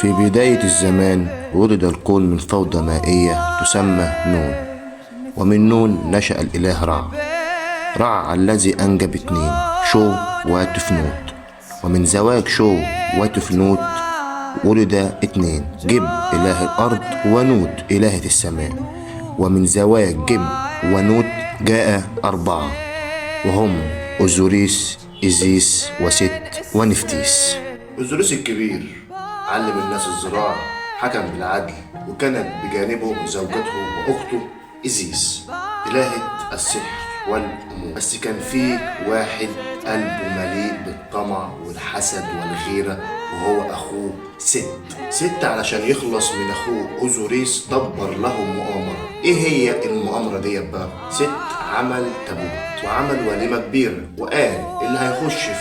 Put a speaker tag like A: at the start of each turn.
A: في بداية الزمان ولد الكون من فوضى مائية تسمى نون. ومن نون نشأ الإله رع. رع الذي أنجب اتنين، شو وتفنوت. ومن زواج شو وتفنوت ولد اتنين، جب إله الأرض ونوت إلهة السماء. ومن زواج جب ونوت جاء أربعة، وهم أوزوريس، إيزيس، وست، ونفتيس. أوزوريس الكبير علم الناس الزراعة، حكم بالعدل، وكانت بجانبه زوجته وأخته إيزيس إلهة السحر والأمور. بس كان فيه واحد قلبه مليء بالطمع والحسد والغيرة، وهو أخوه ست علشان يخلص من أخوه أوزوريس دبر له مؤامرة. إيه هي المؤامرة دي بقى؟ عمل تابوت وعمل وليمة كبيرة، وقال اللي هيخش في